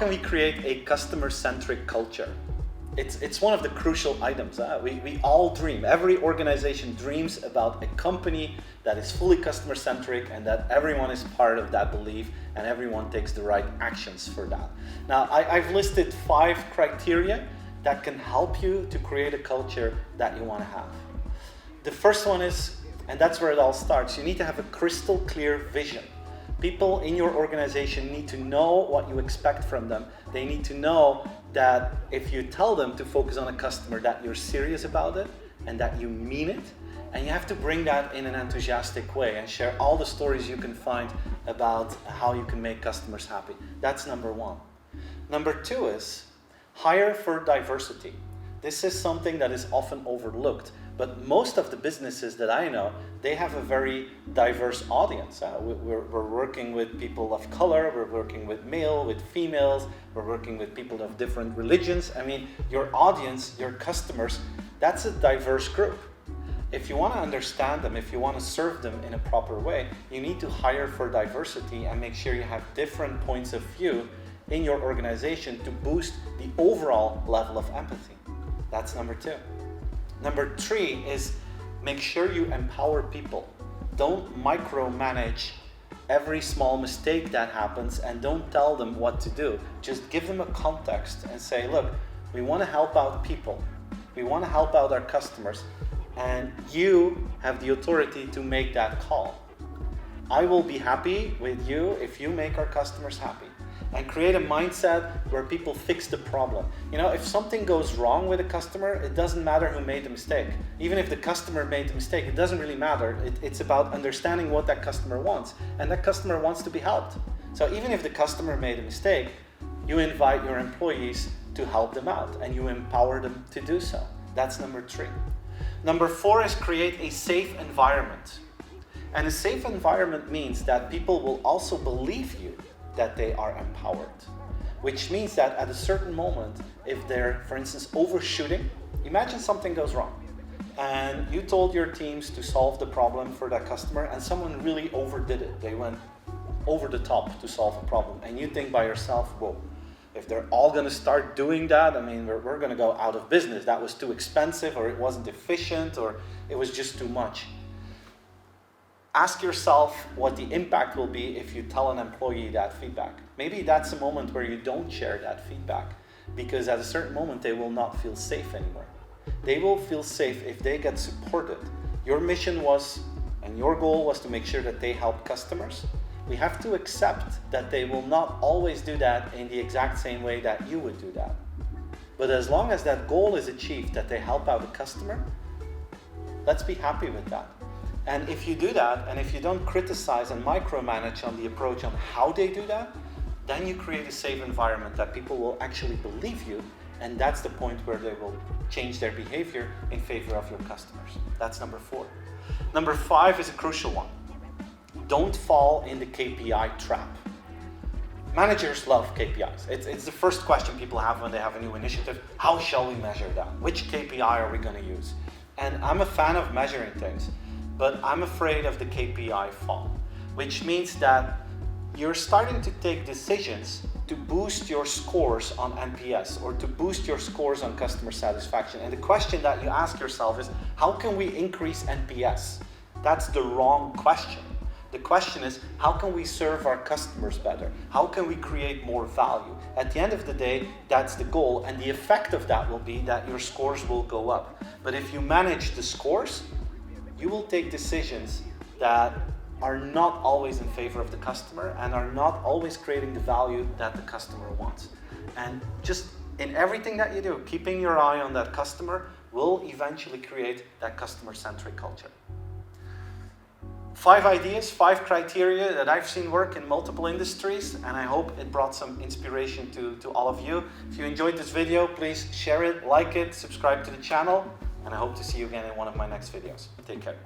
can we create a customer-centric culture? It's one of the crucial items. We all dream, every organization dreams about a company that is fully customer-centric and that everyone is part of that belief and everyone takes the right actions for that. Now, I've listed 5 criteria that can help you to create a culture that you want to have. The first one is, and that's where it all starts, you need to have a crystal clear vision. People in your organization need to know what you expect from them. They need to know that if you tell them to focus on a customer, that you're serious about it and that you mean it. And you have to bring that in an enthusiastic way and share all the stories you can find about how you can make customers happy. That's number 1. Number 2 is hire for diversity. This is something that is often overlooked, but most of the businesses that I know, they have a very diverse audience. We're working with people of color, we're working with male, with females, we're working with people of different religions. I mean, your audience, your customers, that's a diverse group. If you want to understand them, if you want to serve them in a proper way, you need to hire for diversity and make sure you have different points of view in your organization to boost the overall level of empathy. That's number 2. Number 3 is make sure you empower people. Don't micromanage every small mistake that happens and don't tell them what to do. Just give them a context and say, look, we want to help out people. We want to help out our customers, and you have the authority to make that call. I will be happy with you if you make our customers happy. And create a mindset where people fix the problem. You know, if something goes wrong with a customer, it doesn't matter who made the mistake. Even if the customer made the mistake, it doesn't really matter. It's about understanding what that customer wants. And that customer wants to be helped. So even if the customer made a mistake, you invite your employees to help them out and you empower them to do so. That's number 3. Number 4 is create a safe environment. And a safe environment means that people will also believe you that they are empowered, which means that at a certain moment, if they're, for instance, overshooting, imagine something goes wrong and you told your teams to solve the problem for that customer and someone really overdid it. They went over the top to solve a problem and you think by yourself, whoa, if they're all going to start doing that, I mean, we're going to go out of business. That was too expensive, or it wasn't efficient, or it was just too much. Ask yourself what the impact will be if you tell an employee that feedback. Maybe that's a moment where you don't share that feedback, because at a certain moment they will not feel safe anymore. They will feel safe if they get supported. Your mission was, and your goal was to make sure that they help customers. We have to accept that they will not always do that in the exact same way that you would do that. But as long as that goal is achieved, that they help out a customer, let's be happy with that. And if you do that, and if you don't criticize and micromanage on the approach on how they do that, then you create a safe environment that people will actually believe you, and that's the point where they will change their behavior in favor of your customers. That's number 4. Number 5 is a crucial one. Don't fall in the KPI trap. Managers love KPIs. It's the first question people have when they have a new initiative. How shall we measure that? Which KPI are we going to use? And I'm a fan of measuring things, but I'm afraid of the KPI fall, which means that you're starting to take decisions to boost your scores on NPS or to boost your scores on customer satisfaction. And the question that you ask yourself is, how can we increase NPS? That's the wrong question. The question is, how can we serve our customers better? How can we create more value? At the end of the day, that's the goal, and the effect of that will be that your scores will go up. But if you manage the scores, you will take decisions that are not always in favor of the customer and are not always creating the value that the customer wants. And just in everything that you do, keeping your eye on that customer will eventually create that customer-centric culture. 5 ideas, 5 criteria that I've seen work in multiple industries, and I hope it brought some inspiration to all of you. If you enjoyed this video, please share it, like it, subscribe to the channel, and I hope to see you again in one of my next videos. Take care.